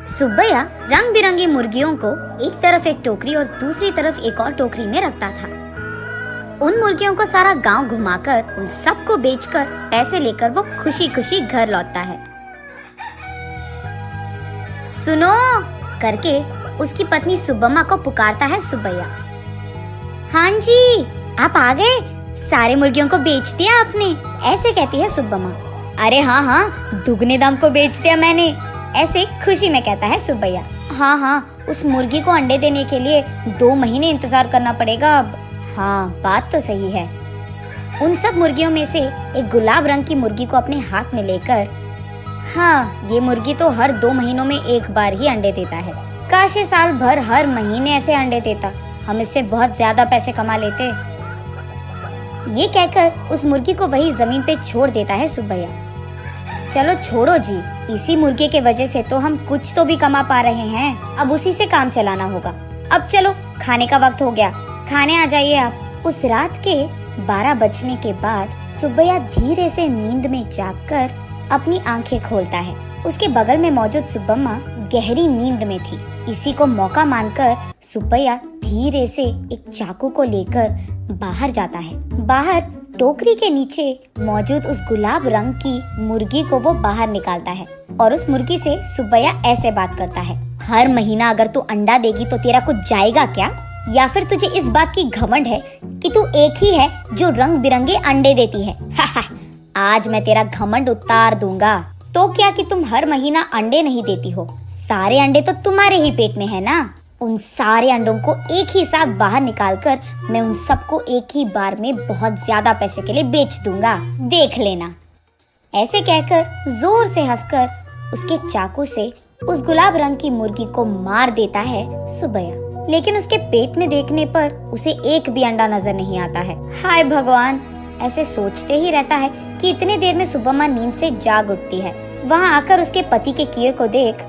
सुब्बैया रंग बिरंगी मुर्गियों को एक तरफ एक टोकरी और दूसरी तरफ एक और टोकरी में रखता था। उन मुर्गियों को सारा गांव घुमाकर उन सबको बेचकर पैसे लेकर वो खुशी खुशी घर लौटता है। सुनो करके उसकी पत्नी सुब्बम्मा को पुकारता है सुब्बैया। हाँ जी, आप आ गए, सारे मुर्गियों को बेच दिया आपने, ऐसे कहती है सुब्बम्मा। अरे हाँ, दुगने दाम को बेच दिया मैंने, ऐसे खुशी में कहता है सुब्बैया। हाँ, उस मुर्गी को अंडे देने के लिए 2 महीने इंतजार करना पड़ेगा अब। हाँ, बात तो सही है। उन सब मुर्गियों में से एक गुलाब रंग की मुर्गी को अपने हाथ में लेकर, हाँ, ये मुर्गी तो हर 2 महीनों में एक बार ही अंडे देता है। काश ये साल भर हर महीने ऐसे अंडे देता, हम इससे बहुत ज्यादा पैसे कमा लेते। ये कहकर उस मुर्गी को वही जमीन पे छोड़ देता है सुब्बैया। चलो छोड़ो जी, इसी मुर्गे के वजह से तो हम कुछ तो भी कमा पा रहे हैं, अब उसी से काम चलाना होगा। अब चलो, खाने का वक्त हो गया, खाने आ जाइए आप। उस रात के 12 बजने के बाद सुब्बैया धीरे से नींद में जागकर अपनी आंखें खोलता है। उसके बगल में मौजूद सुब्बम्मा गहरी नींद में थी। इसी को मौका मानकर सुब्बैया धीरे से एक चाकू को लेकर बाहर जाता है। बाहर टोकरी के नीचे मौजूद उस गुलाब रंग की मुर्गी को वो बाहर निकालता है और उस मुर्गी से सुब्बैया ऐसे बात करता है। हर महीना अगर तू अंडा देगी तो तेरा कुछ जाएगा क्या? या फिर तुझे इस बात की घमंड है कि तू एक ही है जो रंग बिरंगे अंडे देती है? आज मैं तेरा घमंड उतार दूंगा। तो क्या कि तुम हर महीना अंडे नहीं देती हो, सारे अंडे तो तुम्हारे ही पेट में है ना। उन सारे अंडों को एक ही साथ बाहर निकालकर मैं उन सबको एक ही बार में बहुत ज्यादा पैसे के लिए बेच दूंगा, देख लेना। ऐसे कहकर जोर से हंसकर उसके चाकू से उस गुलाब रंग की मुर्गी को मार देता है सुब्बैया। लेकिन उसके पेट में देखने पर उसे एक भी अंडा नजर नहीं आता है। हाय भगवान, ऐसे सोचते ही रहता है कि इतने देर में सुब्बम्मा नींद से जाग उठती है। वहाँ आकर उसके पति के किए को देख,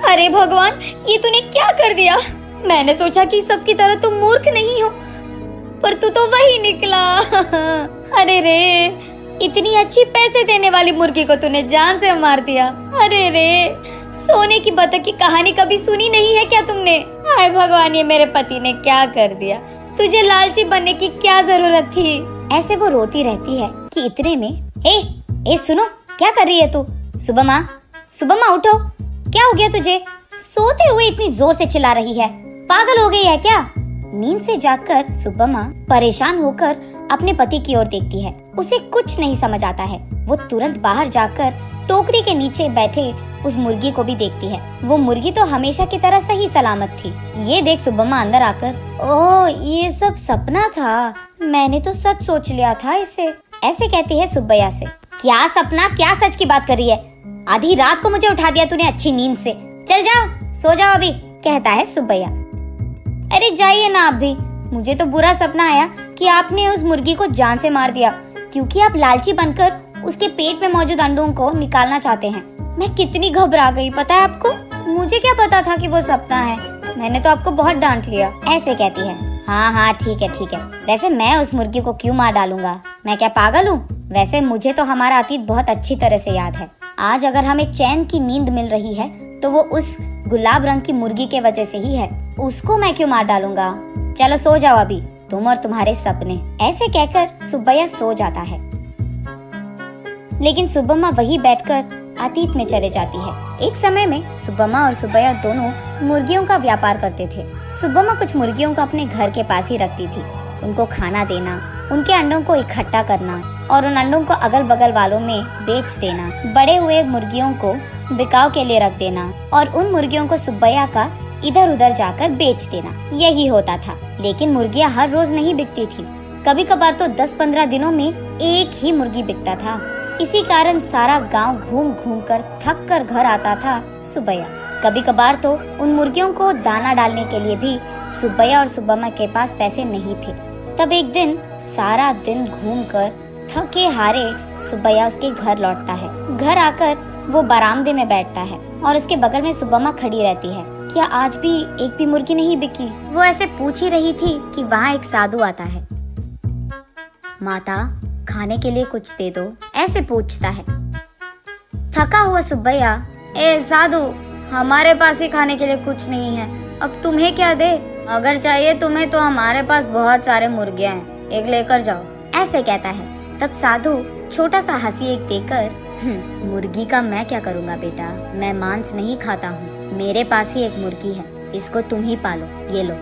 अरे भगवान, ये तूने क्या कर दिया? मैंने सोचा कि सबकी तरह तुम मूर्ख नहीं हो, पर तू तो वही निकला। अरे रे, इतनी अच्छी पैसे देने वाली मुर्गी को तूने जान से मार दिया। अरे रे, सोने की बतख की कहानी कभी सुनी नहीं है क्या तुमने? हाय भगवान, ये मेरे पति ने क्या कर दिया? तुझे लालची बनने की क्या जरूरत थी? ऐसे वो रोती रहती है कि इतने में ए सुनो, क्या कर रही है तू? सुब्बम्मा उठो, क्या हो गया तुझे? सोते हुए इतनी जोर से चिल्ला रही है, पागल हो गई है क्या? नींद से जागकर सुब्बम्मा परेशान होकर अपने पति की ओर देखती है। उसे कुछ नहीं समझ आता है। वो तुरंत बाहर जाकर टोकरी के नीचे बैठे उस मुर्गी को भी देखती है। वो मुर्गी तो हमेशा की तरह सही सलामत थी। ये देख सुब्बम्मा अंदर आकर, ओह, ये सब सपना था, मैंने तो सच सोच लिया था इसे, ऐसे कहती है सुब्बैया से। क्या सपना, क्या सच की बात कर रही है? आधी रात को मुझे उठा दिया तूने अच्छी नींद से। चल जाओ, सो जाओ अभी, कहता है सुब्बैया। अरे जाइए ना आप भी, मुझे तो बुरा सपना आया कि आपने उस मुर्गी को जान से मार दिया, क्योंकि आप लालची बनकर उसके पेट में मौजूद अंडों को निकालना चाहते हैं। मैं कितनी घबरा गई पता है आपको? मुझे क्या पता था कि वो सपना है, मैंने तो आपको बहुत डांट लिया, ऐसे कहती है। हाँ, ठीक है। वैसे मैं उस मुर्गी को क्यों मार डालूंगा? मैं क्या पागल हूँ? वैसे मुझे तो हमारा अतीत बहुत अच्छी तरह से याद है। आज अगर हमें चैन की नींद मिल रही है तो वो उस गुलाब रंग की मुर्गी के वजह से ही है। उसको मैं क्यों मार डालूंगा? चलो सो जाओ अभी, तुम और तुम्हारे सपने। ऐसे कहकर सुब्बैया सो जाता है। लेकिन सुब्बम्मा वही बैठकर अतीत में चले जाती है। एक समय में सुब्बम्मा और सुब्बैया दोनों मुर्गियों का व्यापार करते थे। सुब्बम्मा कुछ मुर्गियों को अपने घर के पास ही रखती थी। उनको खाना देना, उनके अंडों को इकट्ठा करना और उन अंडों को अगल बगल वालों में बेच देना, बड़े हुए मुर्गियों को बिकाव के लिए रख देना और उन मुर्गियों को सुब्बैया का इधर उधर जाकर बेच देना, यही होता था। लेकिन मुर्गियां हर रोज नहीं बिकती थी, कभी कभार तो 10-15 दिनों में एक ही मुर्गी बिकता था। इसी कारण सारा गांव घूम घूम कर थक कर घर आता था सुब्बैया। कभी कभार तो उन मुर्गियों को दाना डालने के लिए भी सुब्बैया और सुब्बम्मा के पास पैसे नहीं थे। तब एक दिन सारा दिन घूमकर थके हारे सुब्बैया उसके घर लौटता है। घर आकर वो बरामदे में बैठता है और उसके बगल में सुब्बम्मा खड़ी रहती है। क्या आज भी एक भी मुर्गी नहीं बिकी? वो ऐसे पूछ ही रही थी कि वहाँ एक साधु आता है। माता, खाने के लिए कुछ दे दो, ऐसे पूछता है। थका हुआ सुब्बैया, ए साधु, हमारे पास ही खाने के लिए कुछ नहीं है, अब तुम्हें क्या दे? अगर चाहिए तुम्हें तो हमारे पास बहुत सारे मुर्गे हैं, एक लेकर जाओ, ऐसे कहता है। तब साधु छोटा सा हंसी एक देकर, मुर्गी का मैं क्या करूँगा बेटा, मैं मांस नहीं खाता हूँ, मेरे पास ही एक मुर्गी है, इसको तुम ही पालो, ये लो।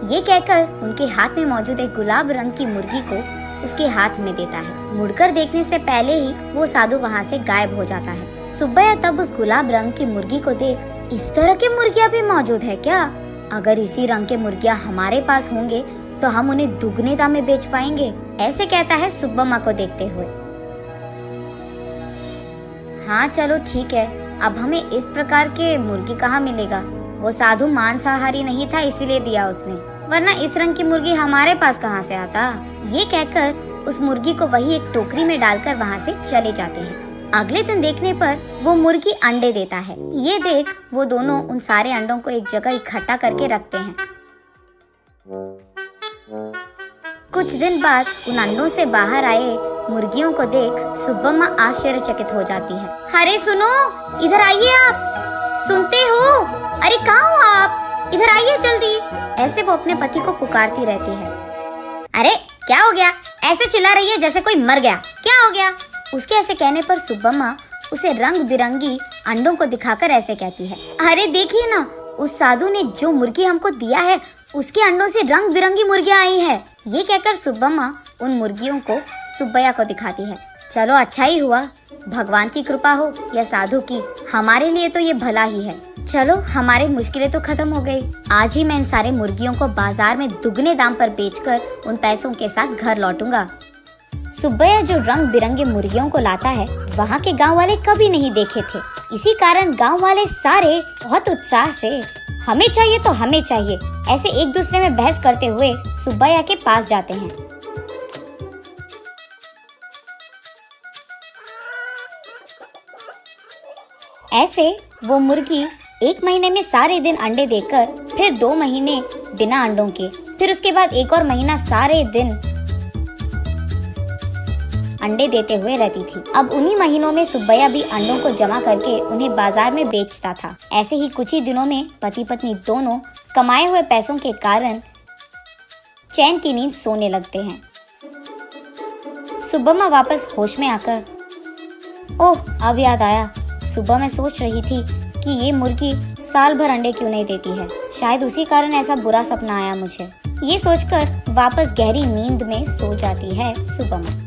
ये कहकर उनके हाथ में मौजूद एक गुलाब रंग की मुर्गी को उसके हाथ में देता है। मुड़कर देखने से पहले ही वो साधु वहाँ से गायब हो जाता है। सुब्बैया तब उस गुलाब रंग की मुर्गी को देख, इस तरह की मुर्गियाँ भी मौजूद है क्या? अगर इसी रंग के मुर्गियाँ हमारे पास होंगे तो हम उन्हें दुगने दाम में बेच पाएंगे, ऐसे कहता है सुब्बम्मा को देखते हुए। हाँ चलो ठीक है, अब हमें इस प्रकार के मुर्गी कहाँ मिलेगा? वो साधु मांसाहारी नहीं था इसीलिए दिया उसने, वरना इस रंग की मुर्गी हमारे पास कहाँ से आता? ये कहकर उस मुर्गी को वही एक टोकरी में डालकर वहाँ से चले जाते हैं। अगले दिन देखने पर वो मुर्गी अंडे देता है। ये देख वो दोनों उन सारे अंडों को एक जगह इकट्ठा करके रखते हैं। कुछ दिन बाद उन अंडों से बाहर आए मुर्गियों को देख सुब्बम्मा आश्चर्यचकित हो जाती है। अरे सुनो, इधर आइए आप, सुनते हो? अरे कहाँ हो आप? इधर आइए जल्दी, ऐसे वो अपने पति को पुकारती रहती है। अरे क्या हो गया? ऐसे चिल्ला रही है जैसे कोई मर गया, क्या हो गया? उसके ऐसे कहने पर सुब्बम्मा उसे रंग बिरंगी अंडों को दिखाकर ऐसे कहती है, अरे देखिए ना, उस साधु ने जो मुर्गी हमको दिया है उसके अंडों से रंग बिरंगी मुर्गियाँ आई है। ये कहकर सुब्बम्मा उन मुर्गियों को सुब्बैया को दिखाती है। चलो अच्छा ही हुआ, भगवान की कृपा हो या साधु की, हमारे लिए तो ये भला ही है। चलो हमारी मुश्किलें तो खत्म हो गई। आज ही मैं इन सारे मुर्गियों को बाजार में दुगने दाम पर बेचकर उन पैसों के साथ घर लौटूंगा। सुब्बैया जो रंग बिरंगे मुर्गियों को लाता है वहाँ के गांव वाले कभी नहीं देखे थे, इसी कारण गांव वाले सारे बहुत उत्साह से हमें चाहिए तो हमें चाहिए ऐसे एक दूसरे में बहस करते हुए सुब्बैया के पास जाते हैं। ऐसे वो मुर्गी 1 महीने में सारे दिन अंडे देकर, फिर 2 महीने बिना अंडों के, फिर उसके बाद 1 और महीना सारे दिन अंडे देते हुए रहती थी। अब उन्हीं महीनों में सुब्बैया भी अंडों को जमा करके उन्हें बाजार में बेचता था। ऐसे ही कुछ ही दिनों में पति पत्नी दोनों कमाए हुए पैसों के कारण चैन की नींद सोने लगते हैं। सुब्बम्मा वापस होश में आकर, ओह अब याद आया, सुबह मैं सोच रही थी कि ये मुर्गी साल भर अंडे क्यों नहीं देती है, शायद उसी कारण ऐसा बुरा सपना आया मुझे। ये सोचकर वापस गहरी नींद में सो जाती है सुब्बम्मा।